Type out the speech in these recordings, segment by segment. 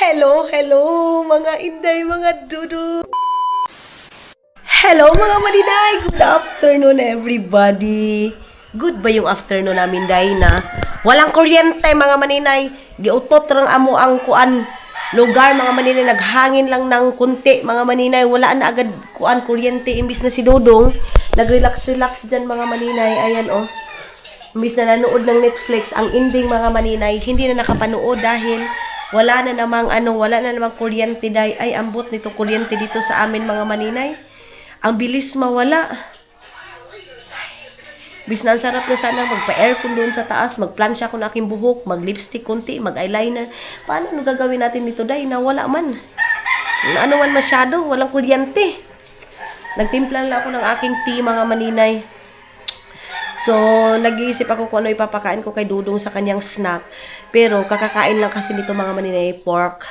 Hello, hello mga inday, mga dudu. Hello mga maninay, good afternoon everybody. Good ba yung afternoon namin day na walang kuryente mga maninay? Giutot rang amo ang kuan lugar mga maninay, naghangin lang ng kunti mga maninay, wala na agad kuan kuryente. Imbis na si Dodong nag-relax dyan mga maninay, ayan oh. Imbis na nanood ng Netflix, ang ending mga maninay, hindi na nakapanood dahil wala na namang kuryente day. Ay, ambot nito kuryente dito sa amin mga maninay. Ang bilis mawala. Bis na ang sarap na sana magpa-aircon doon sa taas, magplansya ko na aking buhok, mag-lipstick konti, mag-eyeliner. Paano gagawin natin dito day na wala man? Ano man masyado, walang kuryente. Nagtimpla lang ako ng aking tea mga maninay. So, nag-iisip ako kung ano ipapakain ko kay Dudong sa kanyang snack. Pero, kakakain lang kasi nito mga maninay, pork.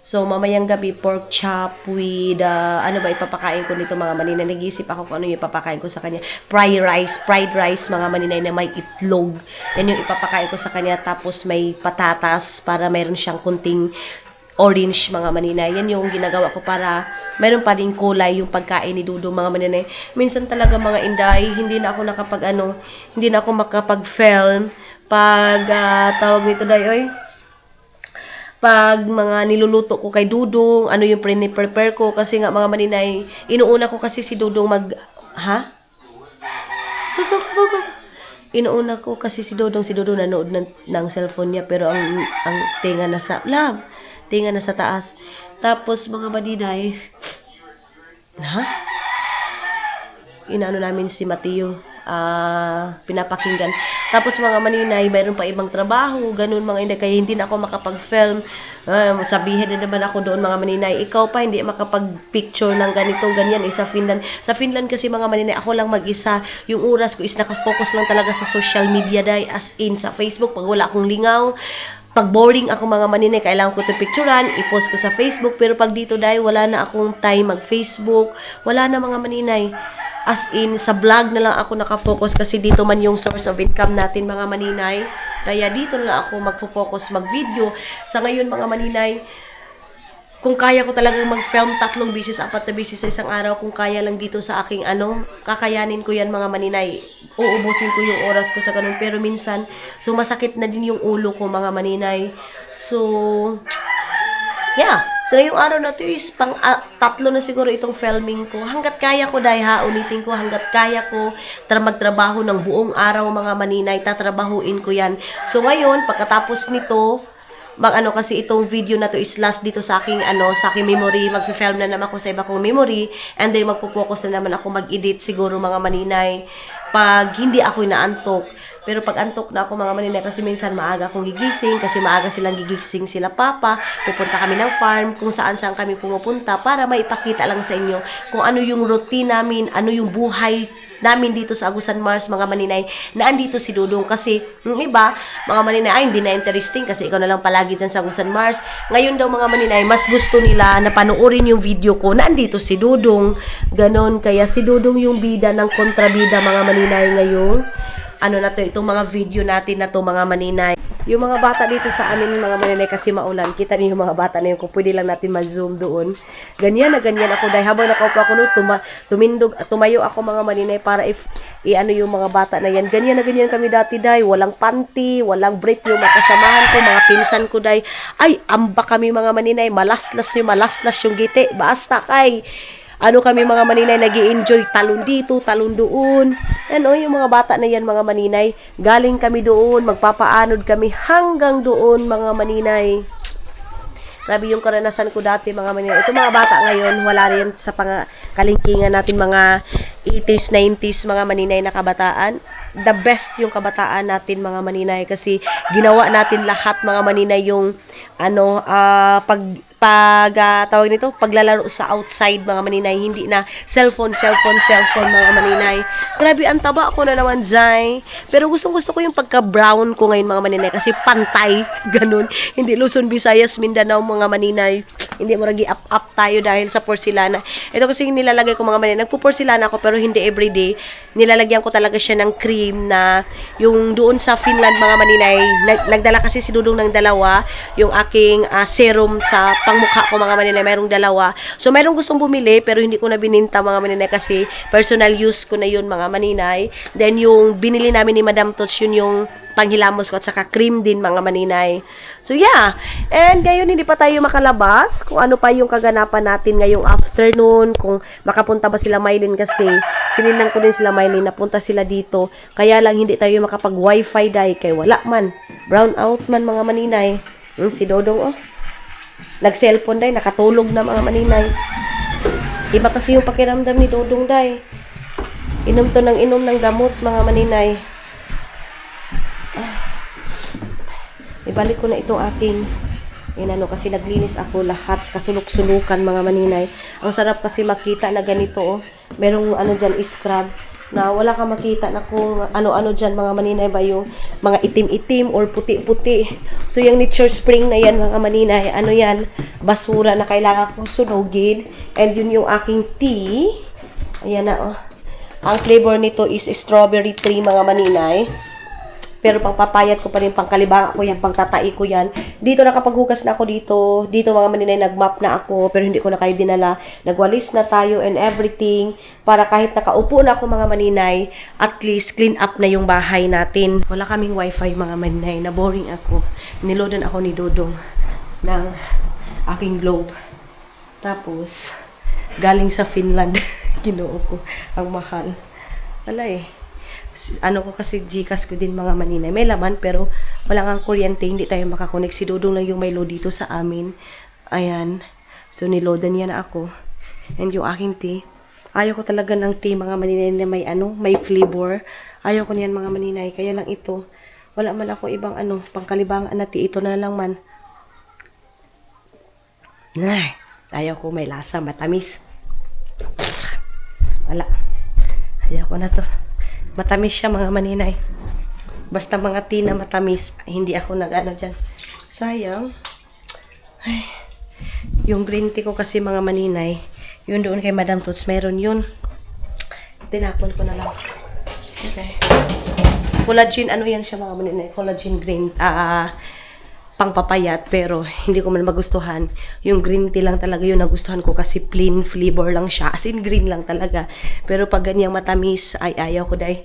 So, mamayang gabi, pork chop with, ipapakain ko nito mga maninay. Nag-iisip ako kung ano yung ipapakain ko sa kanya. Fried rice mga maninay na may itlog. Yan yung ipapakain ko sa kanya. Tapos, may patatas para mayroon siyang kunting orange mga maninay. Yan yung ginagawa ko para mayroon pa rin kulay yung pagkain ni Dudong mga maninay. Minsan talaga mga inday, hindi na ako makapag-film pag tawag nito day, oy. Pag mga niluluto ko kay Dudong, ano yung prepare ko kasi nga mga maninay, inuuna ko kasi si Dudong Inuuna ko kasi si Dudong nanood ng cellphone niya pero ang tinga nasa taas. Tapos mga maninay, inaano namin si Mateo, pinapakinggan. Tapos mga maninay, mayroon pa ibang trabaho, ganun mga inday, kaya hindi na ako makapag-film. Sabihin na naman ako doon mga maninay, ikaw pa hindi makapag-picture ng ganito, ganyan, sa Finland. Sa Finland kasi mga maninay, ako lang mag-isa. Yung oras ko is nakafocus lang talaga sa social media day, as in sa Facebook, pag wala akong lingaw. Pag boring ako mga maninay, kailangan ko ito picturean, i-post ko sa Facebook. Pero pag dito dahil wala na akong time mag-Facebook, wala na mga maninay. As in, sa vlog na lang ako nakafocus kasi dito man yung source of income natin mga maninay. Kaya dito na lang ako magfo-focus mag-video. Sa ngayon mga maninay, kung kaya ko talagang mag-film 3 beses, 4 na beses sa isang araw, kung kaya lang dito sa aking kakayanin ko yan mga maninay. Uubusin ko yung oras ko sa ganun. Pero minsan, sumasakit na din yung ulo ko mga maninay. So, yeah. So, yung araw na to is pang 3 na siguro itong filming ko. Hanggat kaya ko ulitin ko, hanggat kaya ko magtrabaho ng buong araw mga maninay, tatrabahuin ko yan. So, ngayon, pagkatapos nito, kasi itong video na to is last dito sa aking memory. Magfi-film na naman ako sa iba kong memory and then magpo-focus na naman ako mag-edit siguro mga maninay pag hindi ako inaantok. Pero pag antok na ako mga maninay, kasi minsan maaga akong gigising, kasi maaga silang gigising sila papa, pupunta kami ng farm, kung saan kami pumupunta para maipakita lang sa inyo kung ano yung routine namin, ano yung buhay namin dito sa Agusan Mars mga maninay, na andito si Dudong. Kasi yung iba mga maninay, ay hindi na interesting kasi ikaw na lang palagi dyan sa Agusan Mars. Ngayon daw mga maninay, mas gusto nila na panoorin yung video ko na andito si Dudong, ganon. Kaya si Dudong yung bida ng kontrabida mga maninay ngayon. Itong mga video natin na to mga maninay. Yung mga bata dito sa amin mga maninay kasi maulan. Kita niyo yung mga bata na yun, kung pwede lang natin ma-zoom doon. Ganyan ako dahil habang nakaupo ako noon, tumayo ako mga maninay para yung mga bata na yan. Ganyan kami dati dahil walang panty, walang break yung makasamahan ko, mga pinsan ko dahil. Ay, amba kami mga maninay, malaslas yung giti. Basta kay kami mga maninay, nag-i-enjoy, talon dito, talon doon. Yung mga bata na yan mga maninay, galing kami doon, magpapaanod kami hanggang doon mga maninay. Grabe yung karanasan ko dati mga maninay. Ito mga bata ngayon, wala rin sa kalingkingan natin mga 80s, 90s mga maninay na kabataan. The best yung kabataan natin mga maninay kasi ginawa natin lahat mga maninay yung tawag nito, paglalaro sa outside mga maninay, hindi na cellphone mga maninay. Grabe, ang taba ako na naman dyan. Pero gusto ko yung pagka-brown ko ngayon mga maninay kasi pantay, ganun. Hindi Luzon, Visayas, Mindanao mga maninay. Hindi mo ragi up tayo dahil sa porcelana. Ito kasi nilalagay ko mga maninay. Nagpo-porcelana ako pero hindi everyday. Nilalagyan ko talaga siya ng cream na yung doon sa Finland mga maninay. Nagdala kasi si Dudong ng dalawa. Yung yung aking serum sa pangmukha ko mga maninay. Mayroong dalawa. So, mayroong gustong bumili pero hindi ko na bininta mga maninay kasi personal use ko na yun mga maninay. Then, yung binili namin ni Madam Tots, yun yung panghilamos ko at saka cream din mga maninay. So, yeah. And ngayon, hindi pa tayo makalabas kung ano pa yung kaganapan natin ngayong afternoon. Kung makapunta ba sila Mylene kasi sininang ko din sila Mylene na punta sila dito. Kaya lang hindi tayo makapag-wifi dahil kay wala man. Brown out man mga maninay. Si Dodong, oh. Nag-cellphone dahil, nakatulog na mga maninay. Iba kasi yung pakiramdam ni Dodong dahil. Inom to ng inom ng gamot mga maninay. Ibalik ko na itong aking kasi naglinis ako lahat, kasulok-sulukan mga maninay. Ang sarap kasi makita na ganito, oh. Merong dyan, scrub na wala ka makita na kung ano-ano dyan mga maninay ba yung mga itim-itim or puti-puti. So yung Nature Spring na yan mga maninay, yan, basura na kailangan kong sunugin. And yun yung aking tea. Ayan na, oh. Ang flavor nito is strawberry tree mga maninay. Pero pang papayat ko pa rin, pang kalibanga ko yan, pang tatai ko yan. Dito nakapaghugas na ako dito. Dito mga maninay, nagmap na ako. Pero hindi ko na kayo dinala. Nagwalis na tayo and everything. Para kahit nakaupo na ako mga maninay, at least clean up na yung bahay natin. Wala kaming wifi mga maninay. Na-boring ako. Niloadan ako ni Dodong ng aking Globe. Tapos, galing sa Finland. Ginoo ko. Ang mahal. Wala eh. Ko kasi Gcash ko din mga maninay. May laman pero wala kang kuryente, hindi tayo makakonect. Si Dodong lang yung may load dito sa amin. Ayan. So niloadan niya na ako. And yung aking tea. Ayaw ko talaga ng tea mga maninay na may flavor. Ayaw ko niyan mga maninay. Kaya lang ito. Wala man ako ibang pangkalibangan na tea. Ito na lang man. Ay, ayaw ko may lasa, matamis. Wala. Ayaw ko na to. Matamis siya mga maninay. Basta mga tea na matamis, hindi ako dyan. Sayang. Ay. Yung green tea ko kasi mga maninay, yun doon kay Madam Tots, meron yun. Tinapon ko na lang. Okay. Collagen, yan siya mga maninay? Collagen green, pangpapayat, pero hindi ko man magustuhan. Yung green tea lang talaga yung nagustuhan ko kasi plain flavor lang siya. As in green lang talaga. Pero pag ganyang matamis, ay ayaw ko dahil.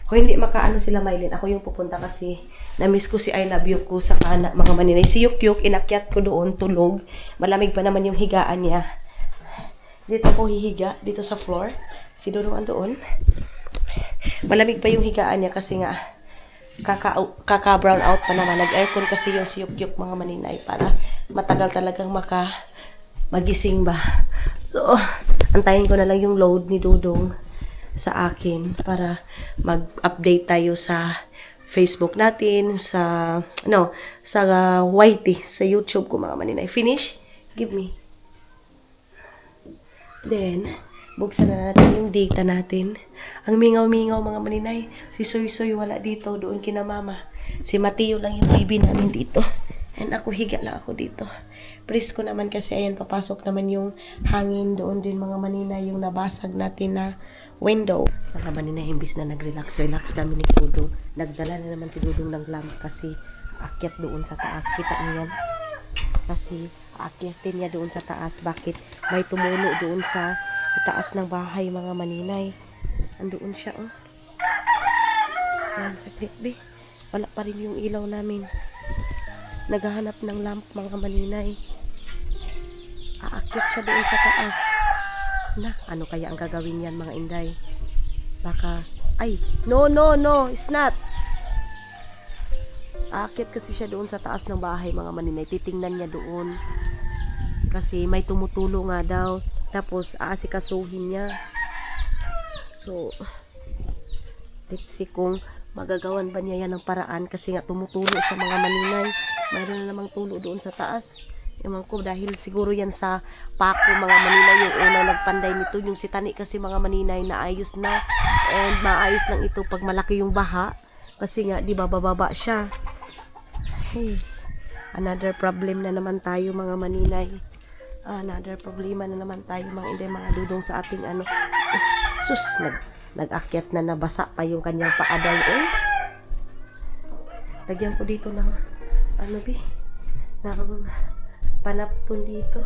Kung hindi makaano sila Mylene, ako yung pupunta kasi na-miss ko si I Love You ko sa kana, mga maninay. Si Yuk Yuk, inakyat ko doon, tulog. Malamig pa naman yung higaan niya. Dito ako hihiga, dito sa floor. Si Dodong andoon. Malamig pa yung higaan niya kasi nga kaka-brown out pa naman. Nag-aircon kasi yung si Yuk Yuk mga maninay para matagal talagang magising ba. So, antayin ko na lang yung load ni Dodong sa akin para mag-update tayo sa Facebook natin, sa YT, sa YouTube ko mga maninay. Finish? Give me. Then, buksan na natin yung data natin. Ang mingaw-mingaw mga maninay. Si Soy Soy wala dito. Doon kina mama. Si Mateo lang yung baby namin dito. And ako, higa lang ako dito. Presko naman kasi ayan, papasok naman yung hangin doon din mga maninay. Yung nabasag natin na window. Mga maninay, imbis na nag-relax kami ni Dodong. Nagdala na naman si Dodong ng lamp kasi akyat doon sa taas. Kita niyo yan? Kasi aakyatin niya doon sa taas. Bakit? May tumulo doon sa itaas ng bahay mga maninay. Andoon siya, oh. Ayan, saglit, be. Wala pa rin yung ilaw namin. Naghahanap ng lamp mga maninay. Aakyat siya doon sa taas. Na, ano kaya ang gagawin yan mga inday? Baka, no, it's not. Aakyat kasi siya doon sa taas ng bahay mga maninay. Titingnan niya doon. Kasi may tumutulo nga daw. Tapos, aasikasuhin niya. So, let's see kung magagawan ba niya yan ng paraan. Kasi nga, tumutulo siya mga maninay. Mayroon na namang tulo doon sa taas. Ewan ko, dahil siguro yan sa pako mga maninay. Yung una nagpanday nito. Yung si Tani kasi mga maninay na ayos na. And maayos lang ito pag malaki yung baha. Kasi nga, di ba, bababa siya. Hey, another problem na naman tayo mga maninay. Another problema na naman tayo mga dudong sa ating sus, nag-akyat na nabasa pa yung kanyang paaday. Lagyan ko dito ng bi ng panapton dito.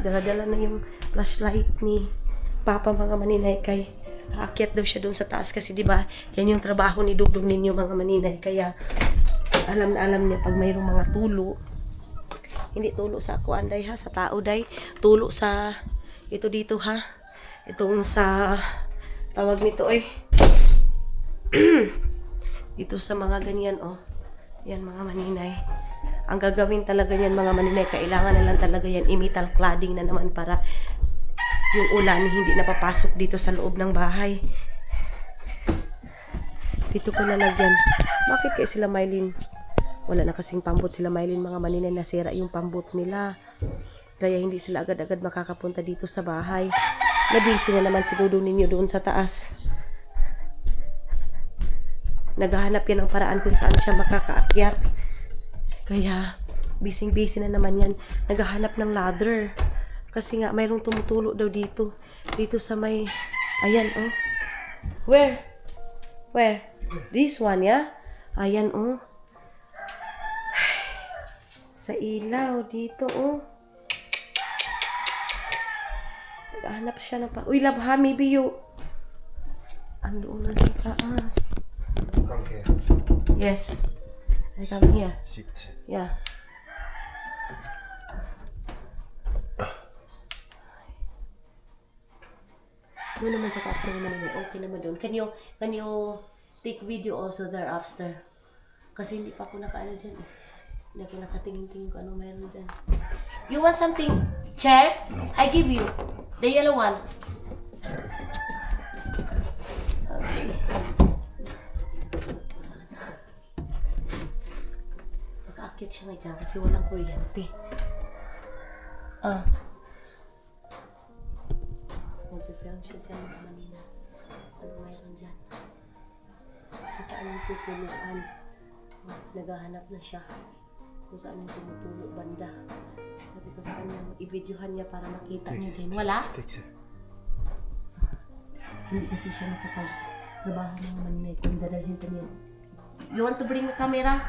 Dala-dala na yung flashlight ni Papa mga maninay kay aakyat daw siya doon sa taas kasi di ba yan yung trabaho ni Dugdug ninyo mga maninay, kaya alam na alam niya pag mayroong mga tulo, hindi tulo sa kuan day ha, sa tao day, tulo sa ito dito ha, itong sa tawag nito ay dito sa mga ganyan yan mga maninay. Ang gagawin talaga yan mga maninay, kailangan na lang talaga yan i-metal cladding na naman para yung ulan hindi napapasok dito sa loob ng bahay. Dito ko nalagyan. Bakit kaya sila Mylene? Wala na kasing pambot sila Mylene mga maninay, nasira yung pambot nila. Kaya hindi sila agad-agad makakapunta dito sa bahay. Nabisi na naman si Dudong ninyo doon sa taas. Naghahanap yan ng paraan kung saan siya makakaakyat. Kaya, busy-busy na naman yan. Naghahanap ng ladder. Kasi nga, mayroong tumutulo daw dito. Dito sa may... Ayan, Where? Where? This one, yeah? Ayan, Sa ilaw, dito, Naghahanap siya ng Uy, labha, maybe you... Andoon na sa taas. Come here. Yes. I come here. Sit. Yeah. Doon naman sa taas mga maninay, okay naman doon. Can you take video also there after? Kasi hindi pa ako nakaano dyan Hindi ako nakatingin-tingin kung ano mayroon dyan. You want something? Chair? I give you. The yellow one. Okay. Maka-akit siya nga dyan kasi walang kuryente. Mag-film siya dyan mga manina. Ano mayroon dyan? Kung saan yung tutuluan. Naghahanap na siya. Kung saan yung tumutulo banda. Sabi ko sa kanya, i-videohan niya para makita niyo din. Wala? Hindi kasi siya nakapag-trabaho ng manina. Kung dadalhin ka niya. You want to bring the camera?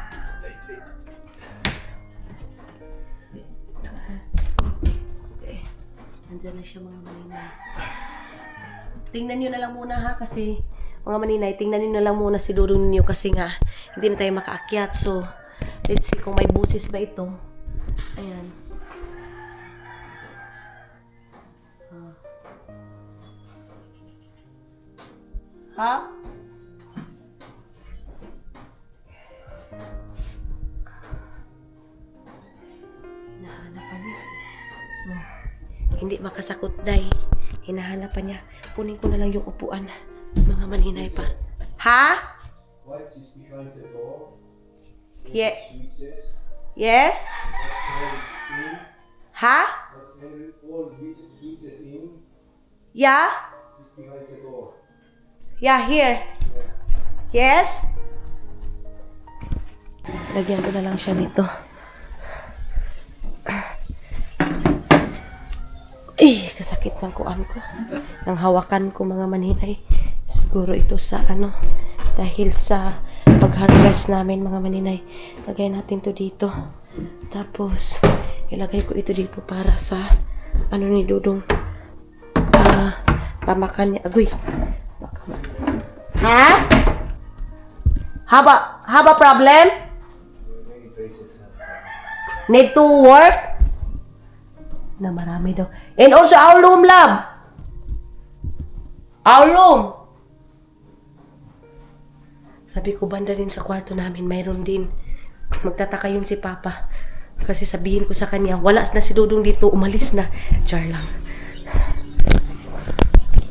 Okay. Nandyan na siya mga maninay. Tingnan nyo na lang muna ha kasi mga maninay, tingnan nyo na lang muna si Dudong ninyo kasi nga hindi na tayo makaakyat. So, let's see kung may busis ba ito. Ayan. Ha? Hinahanap pa niya. So, hindi makasakot day. Hinahanap pa niya. Kunin ko na lang yung upuan. Mga maninay pa. Ha? What is behind the door? Yeah. Switches. Yes? What's in? Ha? What's all these switches in? Yeah? Is behind the door. Yeah, here. Yes? Lagyan ko na lang siya dito. Kasakit ng kuan ko. Ng hawakan ko mga maninay. Siguro ito sa dahil sa pag-harvest namin mga maninay. Lagay natin to dito. Tapos, ilagay ko ito dito para sa ni Dudong. Tamakan niya. Agoy. Ha? Have a problem? Many places have. Need to work? Na marami daw. And also our room, love. Our room. Sabi ko, banda rin sa kwarto namin, mayroon din. Magtataka yun si Papa. Kasi sabihin ko sa kanya, wala na si Dudong dito, umalis na. Char lang.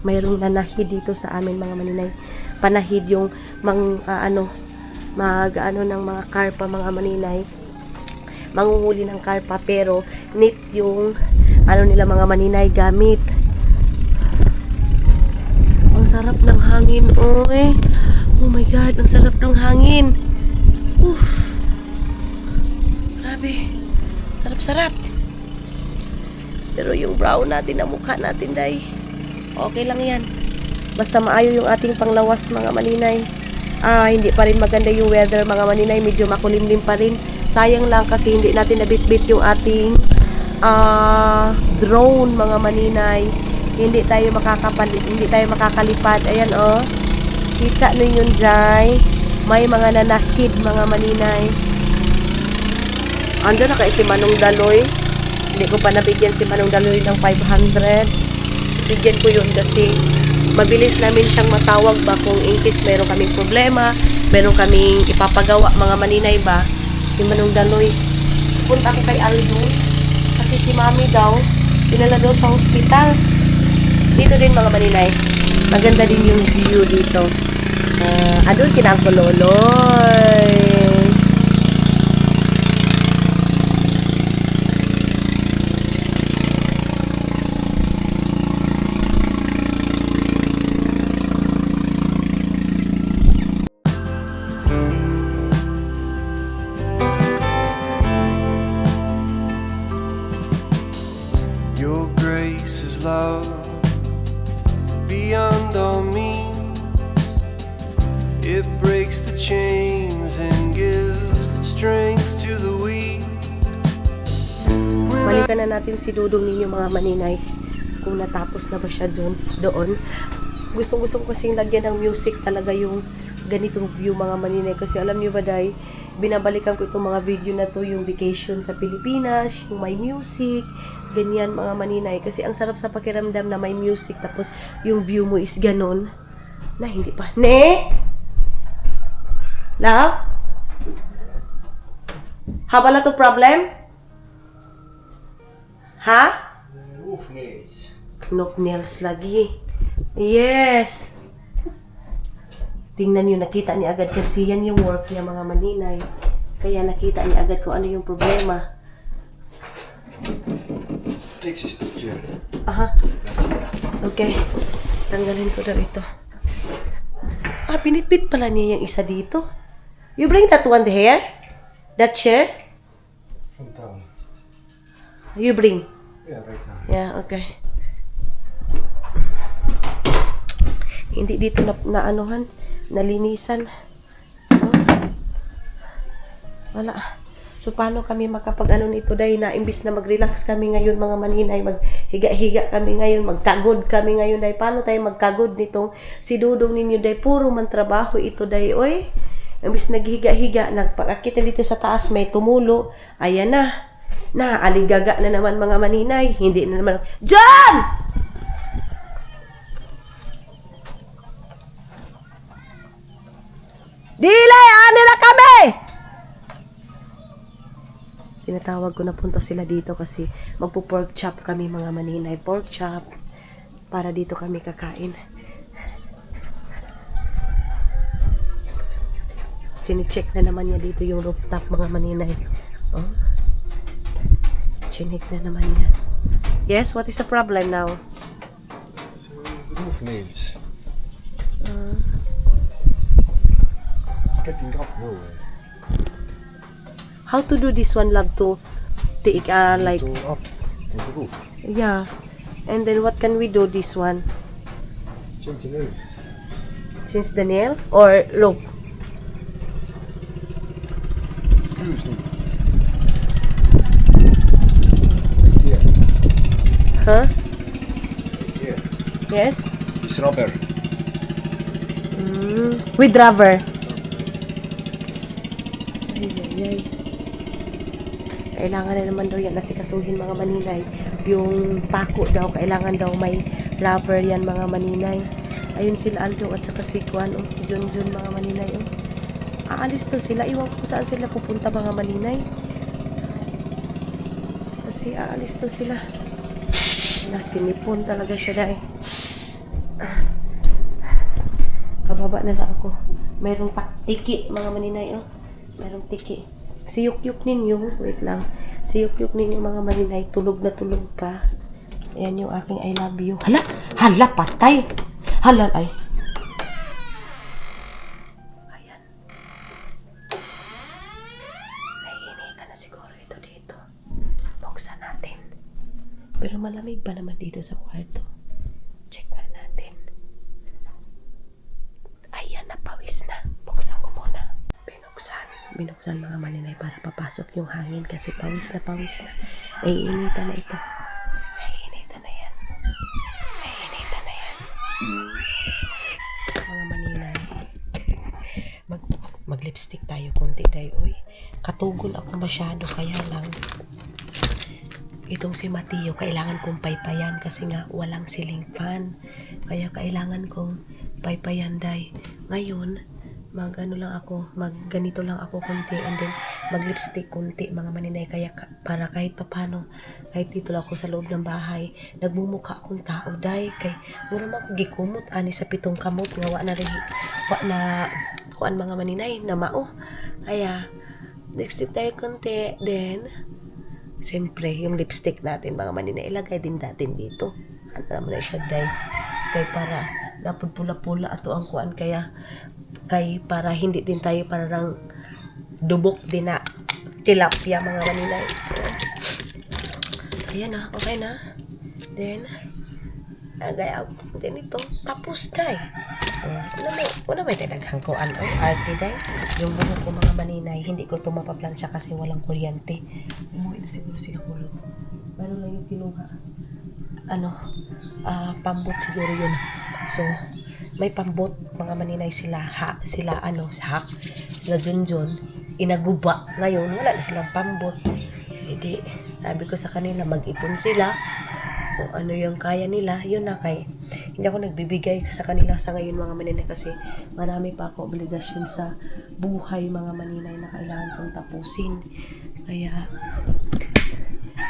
Mayroong nanahid dito sa amin mga maninay. Panahid yung ng mga karpa mga maninay. Manguhuli ng karpa pero neat yung nila mga maninay gamit. Ang sarap ng hangin, oy. Oh my God, ang sarap ng hangin. Grabe. Sarap-sarap. Pero yung brown natin na mukha natin, day, okay lang yan. Basta maayo yung ating panglawas, mga maninay. Hindi pa rin maganda yung weather mga maninay, medyo makulimlim pa rin. Sayang lang kasi hindi natin nabitbit yung ating drone mga maninay. Hindi tayo makakalipad. Ayan oh. Kita ninyo dyan. May mga nanakid mga maninay. Ando na kayo si Manong Daloy. Hindi ko pa nabigyan si Manong Daloy ng 500. Bigyan ko yun kasi mabilis namin siyang matawag ba kung in case meron kaming problema, meron kaming ipapagawa mga maninay ba. Si Manong Daloy. Punta ko kay Aldo kasi si Mami daw dinala daw sa hospital. Dito din mga maninay. Maganda din yung view dito. Adun kinangkuloloy. Your grace is love beyond all means. It breaks the chains and gives strength to the weak. Balikan na natin si Dudong ninyo mga maninay. Kung natapos na ba siya doon. Gusto ko kasing lagyan ng music talaga yung ganitong view mga maninay. Kasi alam niyo ba day, binabalikan ko itong mga video na to, yung vacation sa Pilipinas, yung may music, ganyan mga maninay. Kasi ang sarap sa pakiramdam na may music tapos yung view mo is ganon. Na hindi pa. Ne? Love? Have a lot of problem? Ha? Roof nails. Knock nails lagi. Yes. Tingnan niyo, nakita ni agad kasi yan yung work niya mga maninay. Kaya nakita ni agad kung ano yung problema. Fix this chair. Aha. Okay. Tanggalin ko daw ito. Pinitpit pala niya yung isa dito. You bring that one here? That chair? From town. You bring. Yeah, right now. Yeah, okay. Hindi dito na anuhan, nalinisan. Oh. Wala. So, paano kami makapag-ano nito dahil na imbis na mag-relax kami ngayon mga maninay, maghiga-higa kami ngayon, magkagod kami ngayon dahil paano tayo magkagod nitong si Dudong ninyo dahil puro man trabaho ito dahil oy. Imbis naghiga-higa, nagpakakita dito sa taas may tumulo, ayan na. Aligaga na naman mga maninay. Hindi na naman. Diyan! Dile! Ani na kami! Tinatawag ko na punta sila dito kasi magpo-pork chop kami mga maninay. Pork chop. Para dito kami kakain. Sinicheck na naman niya dito yung rooftop mga maninay. Oh. Chinik na naman niya. Yes, what is the problem now? So, roof nails. It's getting up nowhere. How to do this one, love, to take like, So up on the roof. yeah. And then what can we do this one? Change the nails. Since the nail or look? Screws need. Yeah. Huh? Yeah. Yes? It's rubber. With rubber. Ay. Kailangan na naman daw yan nasikasuhin mga maninay. Yung pako daw, kailangan daw may rubber yan mga maninay. Ayun sila Aldo at saka si Kwan, si Junjun mga maninay. Aalis to sila. Iwan ko saan sila pupunta mga maninay. Kasi aalis to sila. Nasinipon talaga siya dahil. Kababa na lang ako. Mayroong tiki mga maninay. Mayroong tiki. Siyuk-yuk ninyo. Wait lang. Siyuk-yuk ninyo mga maninay. Tulog na tulog pa. Ayan yung aking I love you. Hala! Hala! Patay! Hala! Ay! Ayan. Naiinitan na siguro ito dito. Buksan natin. Pero malamig pa naman dito sa kwarto. Check na natin. Ayan, napawis na. Buksan. binuksan mga maninay para papasok yung hangin kasi pawis na. Ay, initan na ito. Ay, initan na yan. Mga maninay. Mag-lipstick tayo konti day, oy. Katugon ako masyado, kaya lang itong si Mateo, kailangan kong paypayan kasi nga walang ceiling fan. Kaya kailangan kong paypayan day. Ngayon, ganito lang ako konti and then mag-lipstick konti mga maninay. Kaya para kahit papano, kahit dito lang ako sa loob ng bahay, nagmumukha akong tao day. Kay mura man ko gikumot ani sa 7 kamot nga wa na kuan mga maninay na mao. Kaya next step tayo konti, then siyempre yung lipstick natin mga maninay ilagay din natin dito. Ano naman na siya day, kay para napud pula-pula ato ang kuan, kaya para hindi din tayo parang dubok din na tilapia mga maninay. So ayan na, okay na. Then then ito tapos day. Una may talagang kuan o arte day. Yung buhok ko mga maninay, hindi ko ito mapaplansya kasi walang kuryente. Umuwi na siguro sila kulot. Pero lang yung kinuha. Pambot siguro yun. So, may pambot mga maninay sila Junjun, inaguba. Ngayon, wala na silang pambot. Hindi, sabi ko sa kanila, mag-ipon sila. Kung ano yung kaya nila, yun na kay. Hindi ako nagbibigay sa kanila sa ngayon mga maninay kasi marami pa ako obligasyon sa buhay mga maninay na kailangan kong tapusin. Kaya,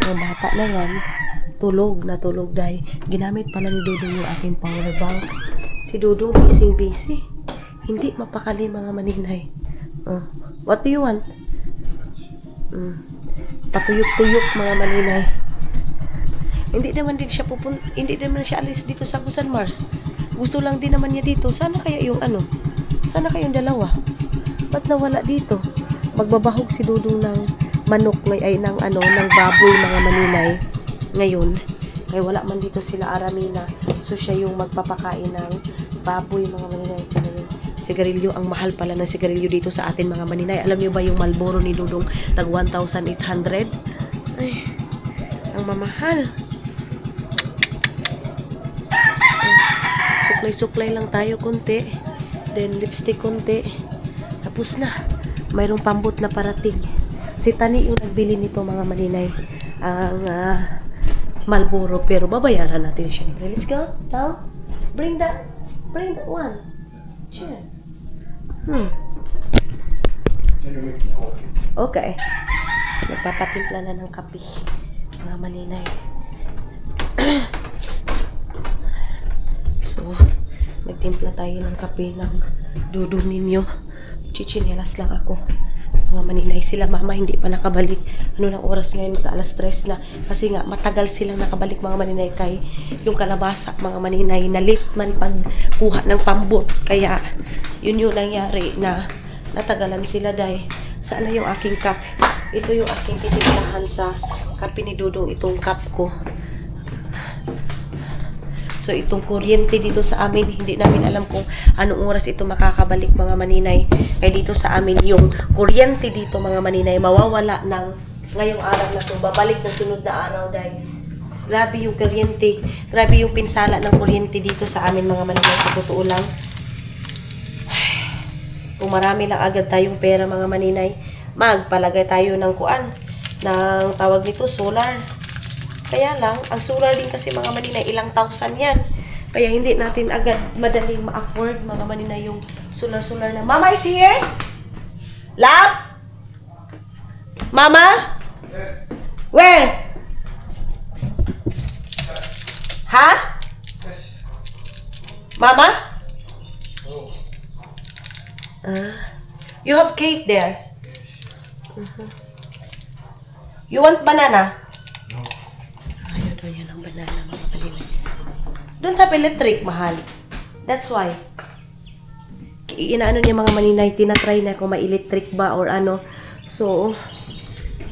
mga bata na yan, tulog dahil ginamit pala ni Dudong yung aking power bank. Si Dudong busy. Hindi mapakali mga maninay. What do you want? Patuyok-tuyok mga maninay. Hindi naman siya alis dito sa Busan Mars. Gusto lang din naman niya dito. Sana kaya yung yung dalawa. Ba't nawala dito? Magbabahog si Dudong ng manok ng baboy mga maninay ngayon. Kaya wala man dito sila Aramina. So siya yung magpapakain ng baboy mga maninay. Sigarilyo, ang mahal pala ng sigarilyo dito sa atin mga maninay. Alam niyo ba yung Marlboro ni Dudong tag 1,800? Ay, ang mamahal. Suklay-suklay lang tayo konti. Then lipstick konti. Tapos na. Mayroong pambot na parating. Si Tani yung nagbili nito mga maninay. Ang Marlboro, pero babayaran natin syempre. Let's go. Down. Bring that one. Cheer. Okay. Nagpapatimpla na ng kape mga maninay. So, nagtimpla tayo ng kape ng Dudong ninyo. Chichinelas lang ako. Mga maninay, sila mama hindi pa nakabalik. Ano lang oras ngayon, mag-alas 3 na. Kasi nga, matagal silang nakabalik mga maninay kay yung kalabasa mga maninay. Nalit man pagkuha ng pambot. Kaya, yun yung nangyari na natagalan sila dahil saan na yung aking cup. Ito yung aking titimplahan sa kape ni Dudong, itong cup ko. So, itong kuryente dito sa amin, hindi namin alam kung anong oras ito makakabalik mga maninay. Kaya dito sa amin, yung kuryente dito mga maninay, mawawala ng ngayong araw na ito. Babalik ng sunod na araw dahil grabe yung kuryente, grabe yung pinsala ng kuryente dito sa amin mga maninay. Sa totoo lang, kung marami lang agad tayong pera mga maninay, magpalagay tayo ng kuan, ng tawag nito, solar. Kaya lang, ang solar din kasi mga maninay, ilang thousand yan. Kaya hindi natin agad madaling ma-afford mga maninay yung solar na. Mama is here? Love? Mama? Where? Ha? Mama? You have cake there? You want banana? Ayaw daw niya ng banana mga maninay. Don't have electric, mahal. That's why. Inaano niya mga maninay, tinatry na kung may electric ba or ano. So,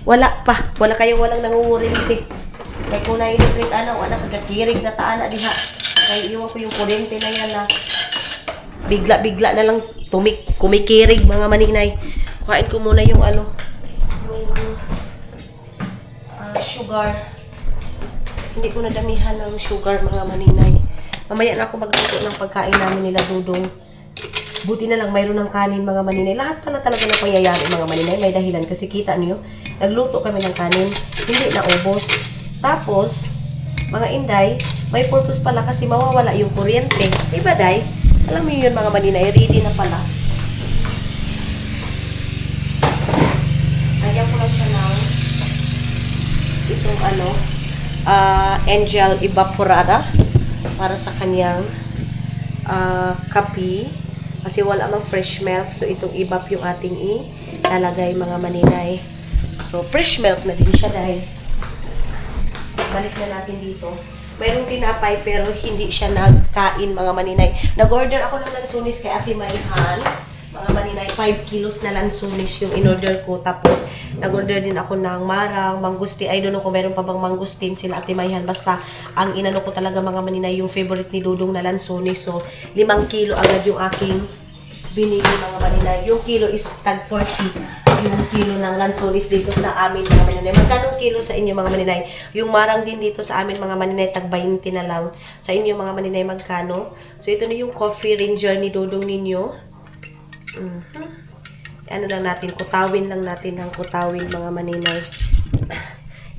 wala pa. Walang nangungurinti. Kaya kung na-electric, wala kagakirig na taan na diha. Kaya iwan ko yung kurente na yan na bigla-bigla na lang kumikirig mga maninay. Kuhain ko muna yung ano, yung sugar. Hindi ko nadamihan ng sugar, mga maninay. Mamaya na ako magluto ng pagkain namin nila Dudong. Buti na lang mayroon ng kanin, mga maninay. Lahat pala talaga ng pangyayari, mga maninay. May dahilan kasi kita niyo, nagluto kami ng kanin, hindi na ubos. Tapos, mga inday, may purpose pala kasi mawawala yung kuryente. Diba, day? Alam mo yun, mga maninay, ready na pala. Lagyan ko lang siya ng itong ano, Angel Evaporada para sa kanyang kape. Kasi wala mang fresh milk. So, itong evap yung ating ilalagay, mga maninay. So, fresh milk na din siya dahil balik na natin dito. Mayroong tinapay pero hindi siya nagkain, mga maninay. Nag-order ako ng lansunis kay Ate Maihan. Mga maninay, 5 kilos na lansunis yung in-order ko. Tapos, nag-order din ako ng marang, mangustin. I don't know kung meron pa bang mangustin sila Ate Maihan. Basta, ang inano ko talaga, mga maninay, yung favorite ni Dudong na lansunis. So, 5 kilo agad yung aking binili, mga maninay. Yung kilo is tag 40. Yung kilo ng lansones dito sa amin, mga maninay. Magkano kilo sa inyo, mga maninay? Yung marang din dito sa amin, mga maninay, tag 20 na lang. Sa inyo, mga maninay, magkano? So, ito na yung Coffee Ranger ni Dudong ninyo. Ano lang natin, kutawin lang natin ng kutawin, mga maninay.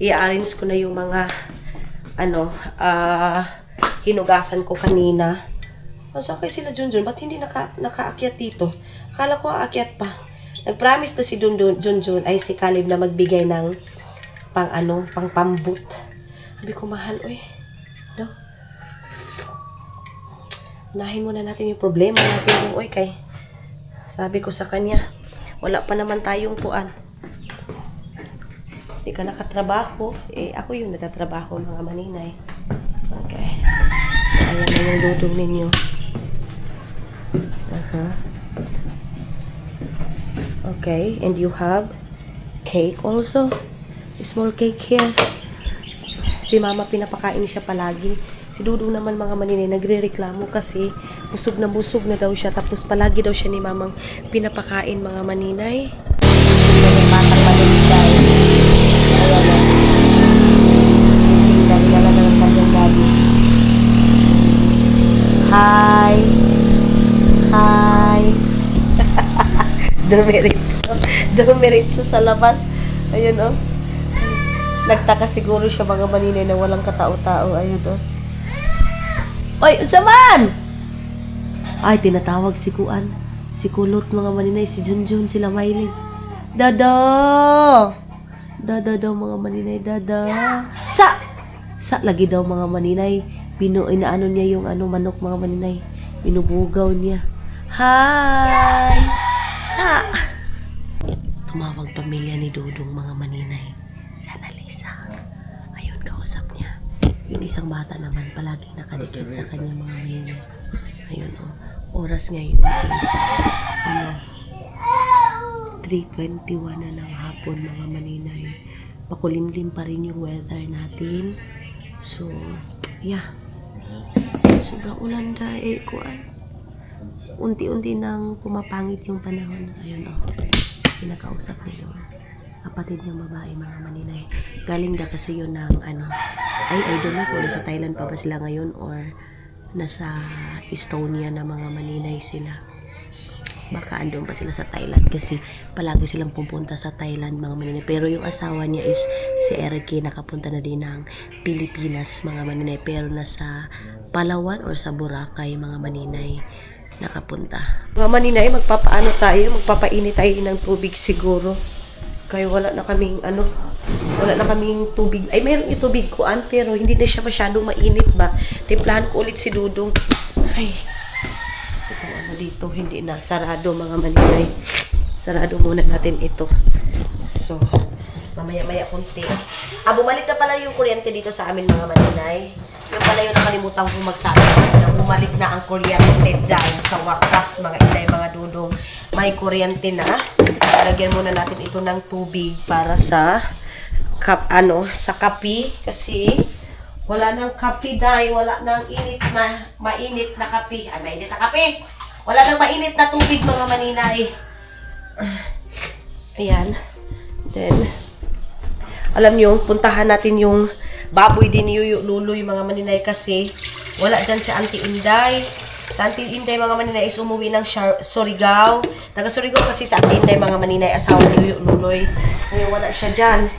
I-arrange ko na yung mga hinugasan ko kanina. Saan kayo sila Junjun? Ba't hindi nakaakyat dito? Akala ko aakyat pa. Nag-promise to si Junjun ay si Caleb na magbigay ng pang pambut. Sabi ko, mahal, oy. No? Unahin muna natin yung problema natin yung oy kay. Sabi ko sa kanya, wala pa naman tayong puan. Hindi ka nakatrabaho. Ako yung natatrabaho, mga maninay. Okay. So, ayan na yung dudong ninyo. Okay, and you have cake also. A small cake here. Si mama pinapakain siya palagi. Si Dudong naman, mga maninay, nagre-reklamo kasi busog na daw siya. Tapos palagi daw siya ni mamang pinapakain, mga maninay. Yung batang maninay. Ayan na. Gising na, nilala na ng kanyang daddy. Hi! Hi! Dumiritso sa labas. Ayun, oh. Nagtaka siguro siya, mga maninay, na walang katao-tao. Ayun, oh. Oy, unsa man? Ay, tinatawag si Kuan. Si Kulot, mga maninay, si Junjun, sila Mylene. Dada! Dada daw, mga maninay, dada. Sa lagi daw, mga maninay. Inaano niya yung manok, mga maninay. Binubugaw niya. Hi! Sa! Tumawag pamilya ni Dudong, mga maninay. Sana Lisa. Ayun, kausap niya. Yung isang bata naman palaging nakadikit sa kanya, mga maninay. Ayun, oh. Oras ngayon is 3:21 na ng hapon, mga maninay. Makulimlim pa rin yung weather natin. So, yeah. Sobrang ulan dahil, Kuan. Unti-unti nang pumapangit yung panahon. Ayun, oh. Pinakausap niya yung kapatid niyang babae, mga maninay. Galing da kasi yun ng I don't know kung nasa Thailand pa ba sila ngayon or nasa Estonia na, mga maninay sila. Baka andun pa sila sa Thailand kasi palagi silang pupunta sa Thailand, mga maninay. Pero yung asawa niya is si Eric, nakapunta na din ng Pilipinas, mga maninay. Pero nasa Palawan or sa Boracay, mga maninay, nakapunta. Mga maninay, magpapaano tayo? Magpapainit tayo ng tubig siguro. Kaya wala na kaming tubig. Ay, meron yung tubig Kuan, pero hindi na siya masyadong mainit ba. Timplahan ko ulit si Dudong. Ay, itong dito, hindi na. Sarado, mga maninay. Sarado muna natin ito. So, mamaya-maya kunti. Bumalik na pala yung kuryente dito sa amin, mga maninay. Yung pala yung nakalimutan kong magsabi na bumalik na ang kuryente dyan sa wakas, mga inay, mga Dudong. May kuryente na. Lagyan muna natin ito ng tubig para sa sa kape kasi wala nang kape dahil wala nang mainit na kape. Mainit na kape. Wala nang mainit na tubig, mga maninay. Ayan. Then, alam nyo, puntahan natin yung baboy din ni Yuyo Luloy, mga maninay, kasi wala dyan si Auntie Inday. Sa Auntie Inday, mga maninay, is umuwi ng Surigao. Taga Surigao kasi sa Auntie Inday, mga maninay, asawa ni Yuyo Luloy. Ngayon, wala siya dyan.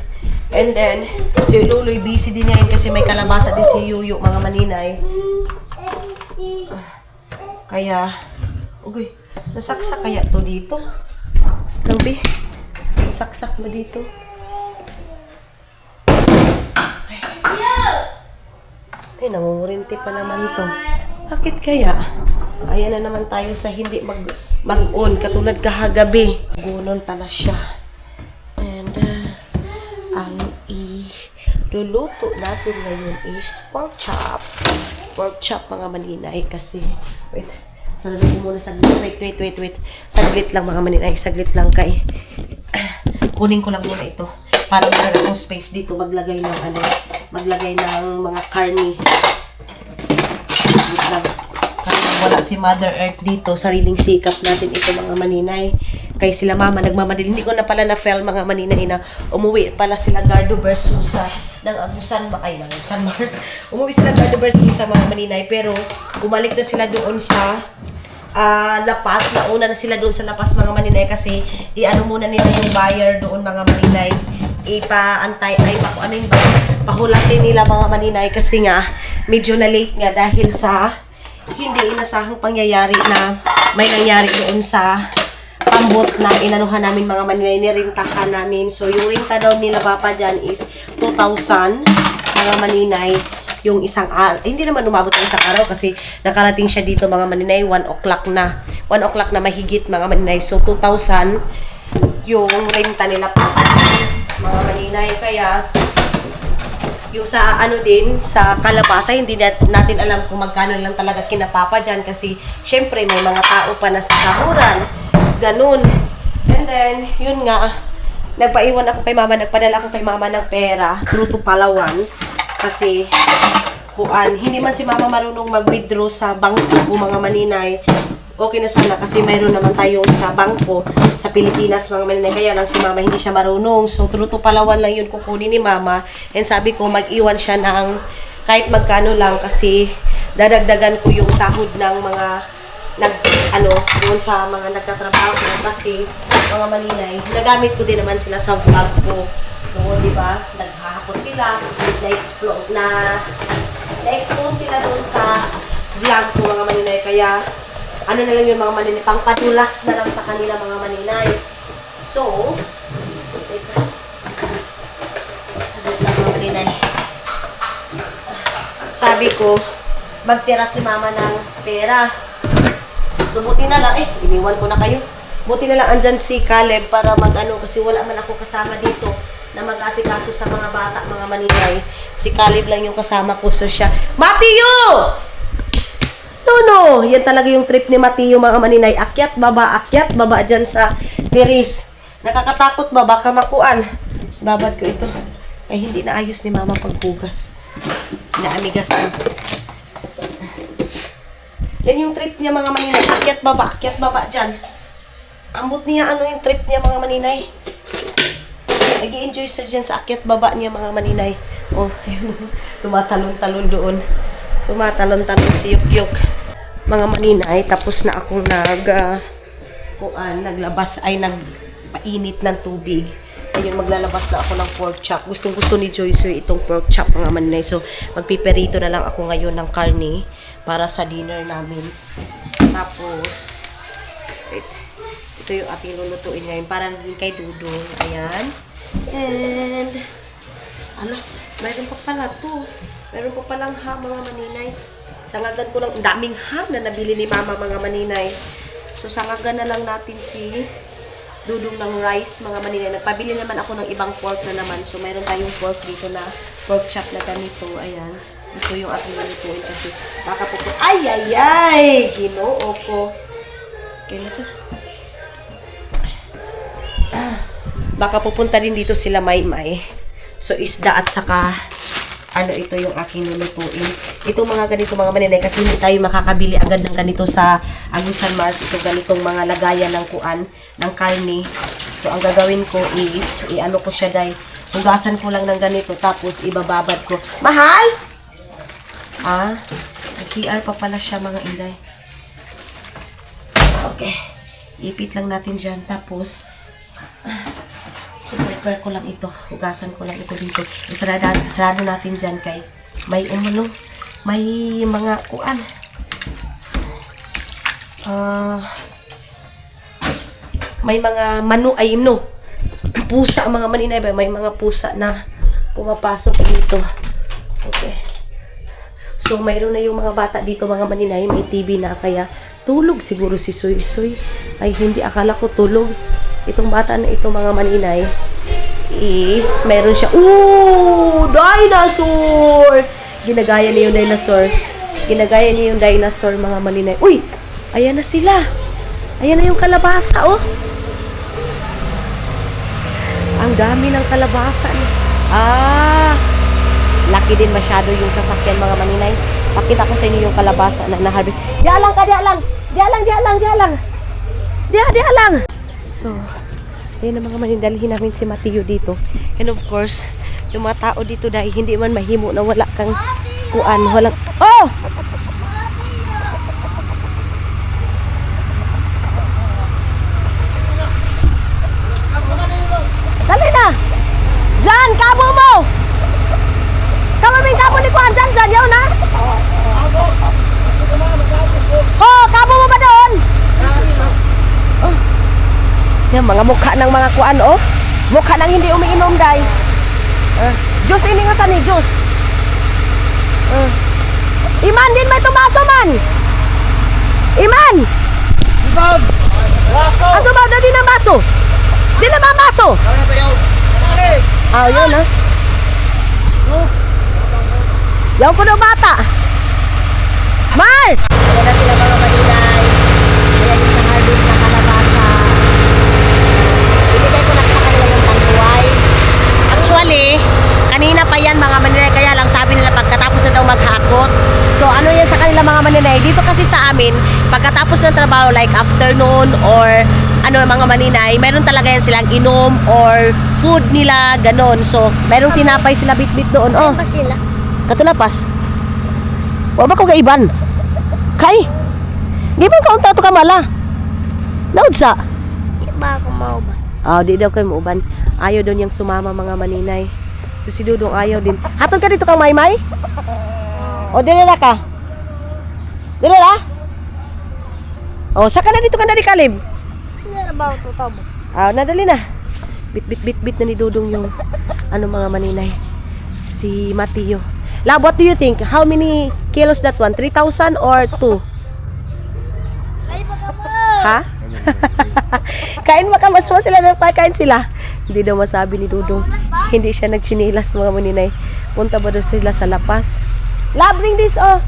And then, si Luloy, busy din ngayon kasi may kalabasa din si Yuyo, mga maninay. Kaya, ugoy, nasaksak kaya to dito? Lambi, nasaksak ba dito? Ay, nangungurinti pa naman to. Bakit kaya? Ayan na naman tayo sa hindi mag-on, katulad kahagabi. Gunon pala siya. And, ang iluluto natin ngayon is pork chop. Pork chop, mga maninay, kasi, wait, sarili ko muna saglit. Wait. Saglit lang, mga maninay, saglit lang kay. Kunin ko lang muna ito. Para meron akong space dito maglagay ng maglagay ng mga karni. Wait lang. Kasi wala si Mother Earth dito, sariling sikap natin ito, mga maninay. Kay sila mama nagmamadali. Hindi ko na pala na-film, mga maninay, na umuwi pala sila Gardo Versusa ng Agusan Mars. Umuwi sila Gardo Versusa, mga maninay, pero bumalik na sila doon sa Lapas. Nauna na sila doon sa Lapas, mga maninay, kasi i-ano muna nila yung buyer doon, mga maninay. Pahulatin nila, mga maninay, kasi nga medyo na late nga dahil sa hindi inasahang pangyayari na may nangyari doon sa pambot na inanuhan namin, mga maninay, nirintahan namin. So yung rinta daw nila papa dyan is 2,000, mga maninay, yung isang araw. Hindi naman umabot ng isang araw kasi nakarating siya dito, mga maninay, 1 o'clock na mahigit, mga maninay. So 2,000 yung renta nila papa, mga maninay. Kaya yung sa din, sa kalabasa, hindi natin alam kung magkano lang talaga kinapapa dyan, kasi syempre may mga tao pa na sa sahuran, ganun. And then, yun nga, nagpadala ako kay mama ng pera through to Palawan, kasi hindi man si mama marunong mag-withdraw sa bangko, mga maninay. Okay na sana kasi mayroon naman tayong sa bangko sa Pilipinas, mga maninay. Kaya lang si mama hindi siya marunong. So, through to Palawan lang yun kukunin ni mama. And sabi ko, mag-iwan siya ng kahit magkano lang, kasi dadagdagan ko yung sahod ng mga doon sa mga nagtatrabaho ko, kasi mga maninay, nagamit ko din naman sila sa vlog ko. Doon, di ba? Naghahakot sila, na-expose sila doon sa vlog ko, mga maninay. Kaya na lang yung mga maninay, pangpadulas na lang sa kanila, mga maninay. So, sabi lang, mga maninay, sabi ko, magtira si mama ng pera. So, buti na lang, iniwan ko na kayo. Buti na lang andyan si Caleb para kasi wala man ako kasama dito na mag-asikaso sa mga bata, mga maninay. Si Caleb lang yung kasama ko. So, siya, Matthew! No, yan talaga yung trip ni Matthew, mga maninay. Akyat, baba dyan sa tiris. Nakakatakot ba? Baka makuan. Babad ko ito. Ay, hindi na ayos ni mama paghugas. Naamigas ko. Yan yung trip niya, mga maninay. Akyat, baba dyan. Ambot niya, yung trip niya, mga maninay. Nag-i-enjoy siya dyan sa akyat, baba niya, mga maninay. Oh, tumatalon-talon doon. Tumatalon-talon si Yukyuk, mga maninay. Tapos na akong nagpainit ng tubig. Ayun, maglalabas na ako ng pork chop. Gustong-gusto ni Joyce itong pork chop, mga maninay. So, magpiperito na lang ako ngayon ng karne para sa dinner namin. Tapos, ito yung ating lulutuin ngayon. Para din kay Dudong. Ayan. And, mayroon pa pala to. Meron pa palang ham, mga maninay. Sangagan ko lang, daming ham na nabili ni mama, mga maninay. So, sangagan na lang natin si Dudong ng rice, mga maninay. Nagpabili naman ako ng ibang pork na naman. So, mayroon tayong pork dito na pork chop na ganito. Ayan. Ito yung ating lulutuin kasi baka po ay! Ginoo ko. Kailan to? Baka pupunta din dito sila Maymay. So, isda at saka ano ito yung aking lulutuin. Ito mga ganito mga maninay kasi hindi tayo makakabili agad ng ganito sa Agusan Mars. Ito ganitong mga lagayan ng kuan, ng karne. So ang gagawin ko is, i-ano ko siya dahil hugasan ko lang ng ganito tapos ibababad ko. Mahal! Nag-CR pa pala siya mga inday. Okay. Ipit lang natin dyan. Tapos, prepare ko lang ito. Hugasan ko lang ito dito. Sarado natin dyan kay may may mga kuan. May mga pusa mga maninay ba? May mga pusa na pumapasok dito. Okay. So, mayroon na yung mga bata dito mga maninay. May TV na kaya tulog siguro si Soy Soy. Ay, hindi. Akala ko tulog. Itong bata na ito mga maninay is, mayroon siya. Ooh! Dinosaur! Ginagaya niya yung dinosaur. Ginagaya niya yung dinosaur mga maninay. Uy! Ayan na sila. Ayan na yung kalabasa, oh. Ang dami ng kalabasa. Laki din masyado yung sasakyan mga maninay. Pakita ko sa inyo yung kalabasa na naharvest. Diya lang ka, diya lang. Diya lang, diya lang, diya lang. Diya lang. So, ayun na mga maninay, dalhin namin si Mateo dito. And of course, yung mga tao dito dahil hindi man mahimo na wala kang kuan, walang... Oh! Dali na! Diyan, kabo mo! Kamaming kabo ni Kuan, dyan, yaw na! Oh, kabo mo ba doon? Oh. Yan, mga mukha ng mga kuan, oh. Mukha nang hindi umiinom, day. Diyos, ini nga sa ni Diyos. Iman din may tumaso man. Iman! Aso ba na din ang baso? Di na ba baso? Yun ha. Yaw ko daw bata. Mal! Ayan na sila mga maninay. Ayan yung sa harvest na kalabasa. Binigay ko na sa kanila yung tangkuway. Actually, kanina pa yan mga maninay. Kaya lang sabi nila pagkatapos na daw maghakot. So ano yan sa kanila mga maninay. Dito kasi sa amin, pagkatapos ng trabaho like afternoon or mga maninay, meron talaga yan silang inom or food nila, ganon. So, merong tinapay sila bit-bit doon. Oh, pa sila. katulapas. Wa ba ko kaiban? Kay? Di ba kaunta to kamala? Naud sa? Di ba ako mauban? Di daw kayo mauban. Ayaw doon yung sumama mga maninay. So, si Dudong ayaw din. Hatod ka dito kang Maymay? O, dinala ka? Dinala? O, saka na dito ka na di Kalib? Hindi na ba ito tabo? Nadali na. Bit na ni Dudong yung mga maninay. Si Mateo. Lab, what do you think? How many kilos that one? 3,000 or 2? Ay, pa Ha? Kain makamasama sila ng pagkain sila. Hindi daw masabi ni Dudong. Hindi siya nagchinilas mga maninay. Punta ba daw sila sa lapas? Lab, bring this, oh.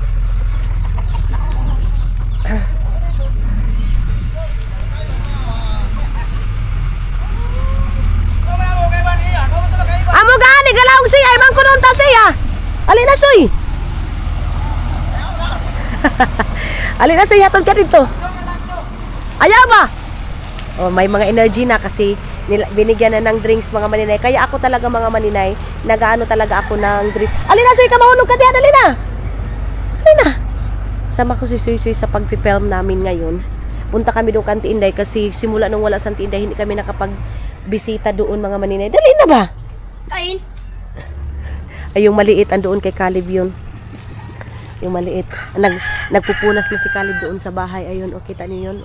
Amo gani galawang siya, imang kununta siya. Alina soy. Alina soy, hatod ka dito. Ayaw ba? May mga energy na kasi binigyan na ng drinks mga maninay. Kaya ako talaga mga maninay, nagaano talaga ako ng drink. Alina soy, ka mahulog ka diyan, alina. Alina. Sama ko si Soy sa pag-film namin ngayon. Punta kami doon kanti Inday kasi simula nung wala sa Inday, hindi kami nakapag-bisita doon mga maninay. Dali na ba? Kain. Ay, yung maliit, andoon kay Caleb yun. Yung maliit. Nagpupunas na si Caleb doon sa bahay. Ayun, kita niyo yun.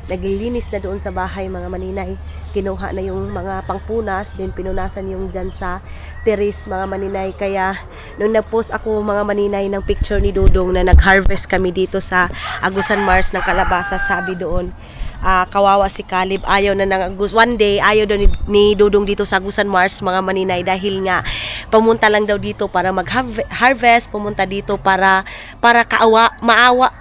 Naglilinis na doon sa bahay, mga maninay. Kinuha na yung mga pangpunas, then pinunasan yung dyan sa terrace, mga maninay. Kaya, nung nag-post ako, mga maninay, ng picture ni Dudong na nag-harvest kami dito sa Agusan Mars ng kalabasa, sabi doon, kawawa si Caleb, ayaw na one day ayaw daw ni Dudong dito sa Agusan Mars mga maninay dahil nga pumunta lang daw dito para mag-harvest, pumunta dito para maawa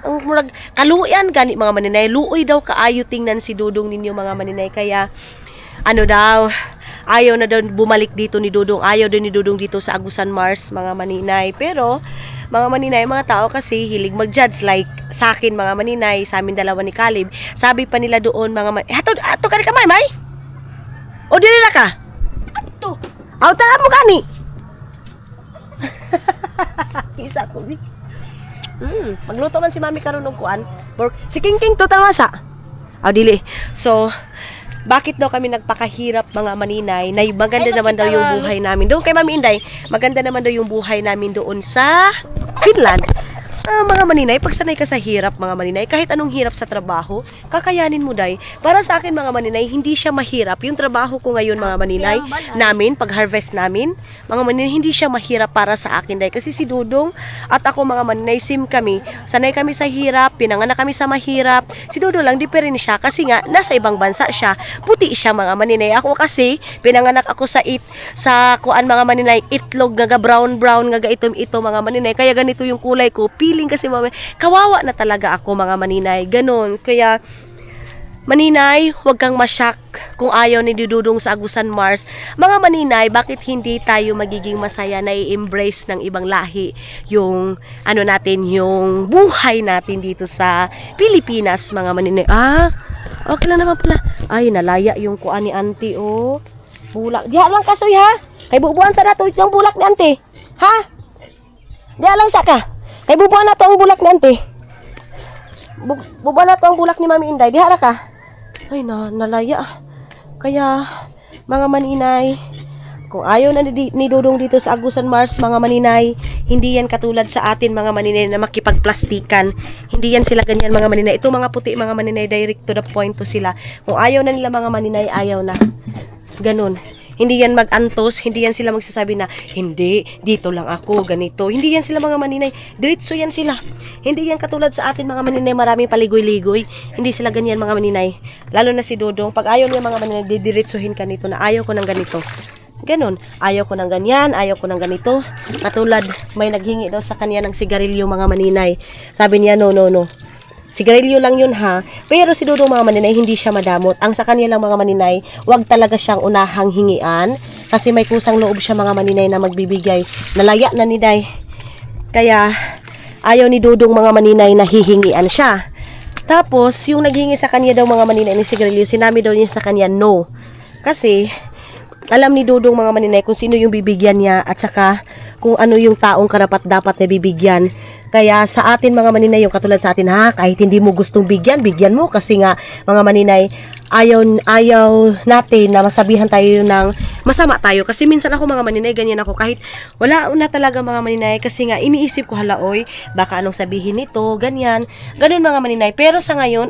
kaluyan gani mga maninay, luoy daw kaayo tingnan si Dudong ninyo mga maninay. Kaya daw ayaw na daw bumalik dito ni Dudong. Ayaw din ni Dudong dito sa Agusan Mars, mga maninay. Pero, mga maninay, mga tao kasi hilig mag-judge. Like, sa akin, mga maninay, sa amin dalawa ni Caleb. Sabi pa nila doon, mga maninay, ato ka rin ka, may? O, dili na ka? Ito. Aw, tanga mo gani. Isa ko, bi. Magluto man si Mami karon og kuan. Si King to tamasa. Aw, dili. So, bakit daw kami nagpakahirap mga maninay? Na maganda naman daw yung buhay namin. Doon kay Mami Inday, maganda naman daw yung buhay namin doon sa Finland. Mga maninay, pag sanay ka sa hirap mga maninay, kahit anong hirap sa trabaho, kakayanin mo day. Para sa akin mga maninay, hindi siya mahirap. Yung trabaho ko ngayon mga maninay, namin, pag harvest namin, mga maninay, hindi siya mahirap para sa akin day. Kasi si Dudong at ako mga maninay, sim kami. Sanay kami sa hirap, pinanganak kami sa mahirap. Si Dudong lang, diferent siya. Kasi nga, nasa ibang bansa siya. Puti siya mga maninay. Ako kasi, pinanganak ako sa kuan mga maninay, itlog, nga brown nga itom ito mga maninay. Kaya ganito yung kulay ko. Feeling kasi kawawa na talaga ako mga maninay, ganon. Kaya maninay, huwag kang masyak kung ayaw ni Dudong sa Agusan Mars. Mga maninay, bakit hindi tayo magiging masaya na i-embrace ng ibang lahi yung yung buhay natin dito sa Pilipinas mga maninay. Okay lang naman pala. Ay, nalaya yung kuan ni auntie, oh. Bulak. Diha lang kasoy ha. Kay bubuan sa nato yung bulak ni auntie. Ha? Diha lang sa ka. Kay bubuan na to ang bulak ni auntie. Bubuan na to ang bulak ni Mami Inday. Diha ra ka. Ay, nalaya. Kaya, mga maninay, kung ayaw na ni Dudong dito sa Agusan Mars, mga maninay, hindi yan katulad sa atin, mga maninay, na makipagplastikan. Hindi yan sila ganyan, mga maninay. Ito mga puti, mga maninay, direct to the point to sila. Kung ayaw na nila, mga maninay, ayaw na. Ganun. Hindi yan mag-antos, hindi yan sila magsasabi na, hindi, dito lang ako, ganito. Hindi yan sila mga maninay, diretso yan sila. Hindi yan katulad sa atin mga maninay, maraming paligoy-ligoy. Hindi sila ganyan mga maninay. Lalo na si Dudong, pag ayaw niya mga maninay, didiretsuhin ka nito na ayaw ko ng ganito. Ganon, ayaw ko ng ganyan, ayaw ko ng ganito. Katulad, may naghingi daw sa kanya ng sigarilyo mga maninay. Sabi niya, no. Sigarilyo lang yun ha. Pero si Dudong mga maninay, hindi siya madamot. Ang sa kanya lang mga maninay, wag talaga siyang unahang hingian. Kasi may kusang loob siya mga maninay na magbibigay. Nalaya na ni Day. Kaya, ayaw ni Dudong mga maninay na hihingian siya. Tapos, yung naghingi sa kanya daw mga maninay ni sigarilyo, sinabi daw niya sa kanya, no. Kasi, alam ni Dudong mga maninay kung sino yung bibigyan niya at saka kung ano yung taong karapat dapat na bibigyan. Kaya sa atin mga maninay, yung katulad sa atin, kahit hindi mo gustong bigyan mo kasi nga mga maninay, ayaw natin na masabihan tayo ng masama tayo. Kasi minsan ako mga maninay, ganyan ako, kahit wala na talaga mga maninay, kasi nga iniisip ko, halaoy, baka anong sabihin nito, ganyan, ganun mga maninay. Pero sa ngayon,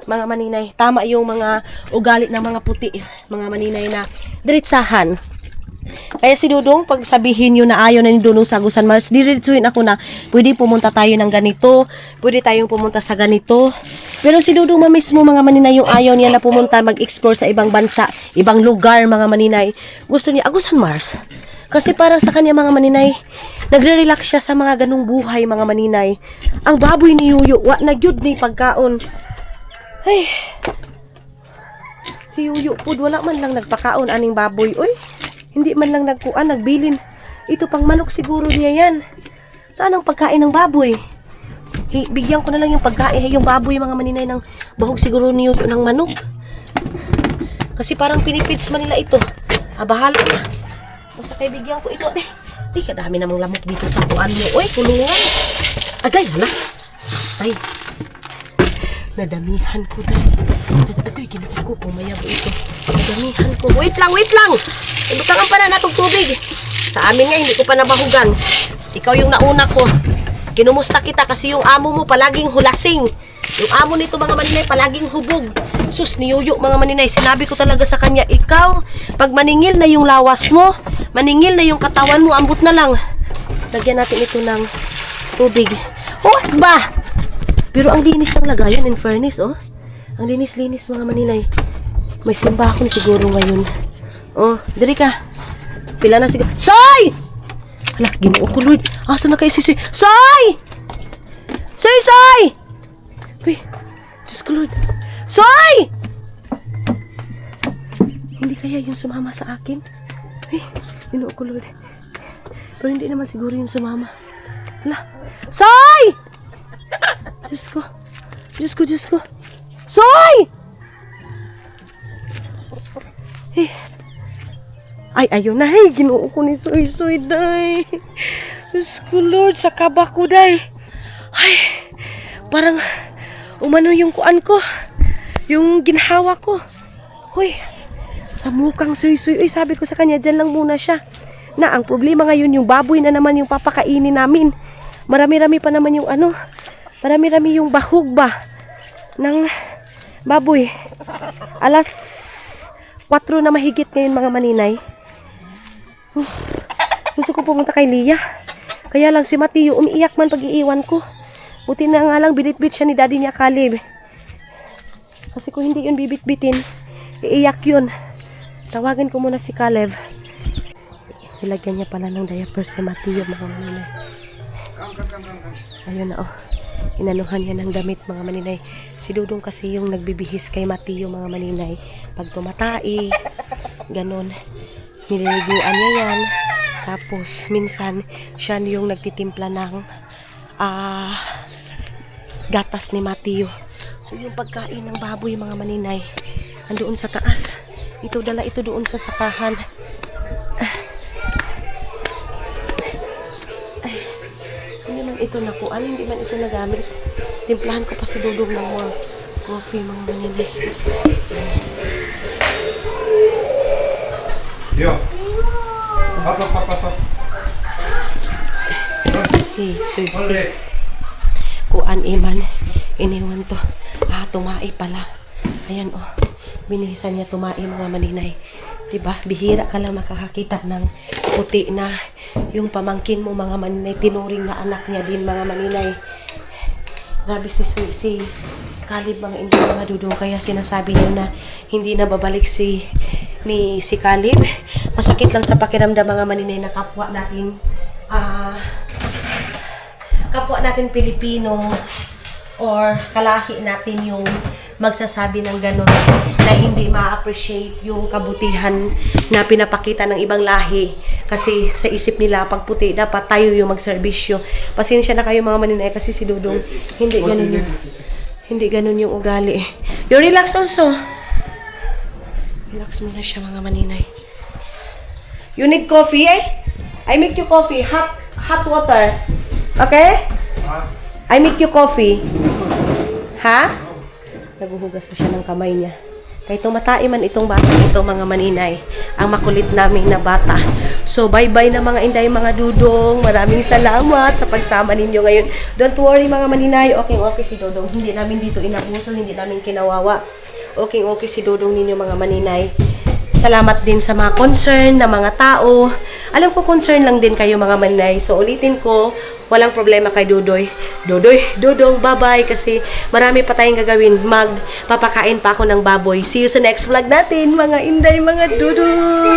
mga maninay, tama yung mga ugali ng mga puti, mga maninay na diretsahan. Kaya si Dudong, pag sabihin nyo na ayaw na ni Dudong sa Agusan Mars, diretsuhin ako na pwede pumunta tayo ng ganito, pwede tayong pumunta sa ganito. Pero si Dudong mismo mga maninay, yung ayaw niya na pumunta mag-explore sa ibang bansa, ibang lugar mga maninay. Gusto niya Agusan Mars. Kasi para sa kanya mga maninay, nagre-relax siya sa mga ganung buhay mga maninay. Ang baboy ni Yuyo, nagyud ni pagkaon. Ay, si Yuyo po, wala man lang nagpakaon aning baboy. Uy, hindi man lang nagbilin. Ito pang manok siguro niya yan. Saan ang pagkain ng baboy? Bigyan ko na lang yung pagkain, yung baboy mga maninay ng bahog siguro niyo ng manok. Kasi parang pinipids man nila ito. Bahala na. Basta kay bigyan ko ito. Di kadami namang lamok dito sa kuan mo. Uy, kulungan. Agay, hala. Ay. Nadamihan ko dahil. Agay, ginapit ko kung mayabo ito. Nadamihan ko. Wait lang. Ibutangan pa na natong tubig. Sa amin nga, hindi ko pa nabahugan. Ikaw yung nauna ko. Kinumusta kita kasi yung amo mo palaging hulasing. Yung amo nito mga maninay palaging hubog. Sus, ni Yuyo mga maninay, sinabi ko talaga sa kanya, ikaw, pag maningil na yung lawas mo, maningil na yung katawan mo, ambot na lang. Lagyan natin ito ng tubig. What ba? Pero ang linis ng lagayan, in fairness, oh. Ang linis-linis mga maninay. May simbahon siguro ngayon. Oh, diri ka. Pila na siguro. Soy! Hala, Ginoo ko, Lord. Asa na kayo si Soy? Soy! Soy! Uy, Diyos ko, Lord. Soy! Hindi kaya yung sumama sa akin? Ay, Ginoo ko, Lord. Pero hindi naman siguro yung sumama. Hala. Soy! Diyos ko. Diyos ko, Diyos ko. Soy! Eh. Ay, ayun na. Ay, Ginoo ko ni Soy, Soy, day. Diyos ko, Lord, sa kaba ko, day. Ay, parang umano yung kuan ko. Yung ginhawa ko. Hoy, sa mukhang Soy-Soy. Uy, sabi ko sa kanya, dyan lang muna siya. Na, ang problema ngayon, yung baboy na naman yung papakainin namin. Marami-rami pa naman yung ano. Marami-rami yung bahog ba ng baboy. Alas 4 na mahigit ngayon, mga maninay. Gusto ko pumunta kay Lia. Kaya lang si Mateo umiiyak man pag-iiwan ko. Buti na nga lang binitbit siya ni daddy niya Caleb. Kasi kung hindi yun bibit-bitin, iiyak yun. Tawagan ko muna si Caleb. Ilagyan niya pala ng diaper si Mateo, mga maninay. Ayun na, oh. Inanuhan niya ng damit, mga maninay. Si Dudong kasi yung nagbibihis kay Mateo, mga maninay. Pag tumatai, ganun. Nililiguan niya yan. Tapos, minsan, siya yung nagtitimpla ng gatas ni Mateo. So, yung pagkain ng baboy, mga maninay, andoon sa taas. Ito, dala ito doon sa sakahan. Hindi man ito nakuan, hindi man ito nagamit. Timplahan ko pa si Dudong ng more coffee, mga maninay. Yo. Up, up, up, up, up. Si kuan iman, iniwan to. Tumai pala. Ayan, oh. Binihisan niya tumai, mga maninay. Diba? Bihira ka lang makakakita ng puti na yung pamangkin mo, mga maninay. Tinuring na anak niya din, mga maninay. Grabe si Caleb, mga hindi, mga Dudong. Kaya sinasabi niyo na hindi na babalik si Caleb. Masakit lang sa pakiramdam, mga maninay, na kapwa natin Pilipino or kalahi natin yung magsasabi ng gano'n na hindi ma-appreciate yung kabutihan na pinapakita ng ibang lahi. Kasi sa isip nila, pag puti, dapat tayo yung magserbisyo. Pasensya na kayo, mga maninay, kasi si Dudong, hindi ganun yung ugali. You relax also. Relax muna siya, mga maninay. You need coffee, eh? I make you coffee. Hot water. Okay? I make you coffee. Ha? Naguhugas na siya ng kamay niya. Kahit tumatai man itong bata ito, mga maninay. Ang makulit naming na bata. So, bye-bye na mga inday, mga Dudong. Maraming salamat sa pagsama ninyo ngayon. Don't worry, mga maninay. Okay si Dudong. Hindi namin dito inabuso, hindi namin kinawawa. Okay si Dudong ninyo, mga maninay. Salamat din sa mga concern na mga tao. Alam ko concern lang din kayo, mga maninay. So, ulitin ko, walang problema kay Dudong, bye-bye. Kasi marami pa tayong gagawin. Magpapakain pa ako ng baboy. See you sa next vlog natin, mga inday, mga Dudong.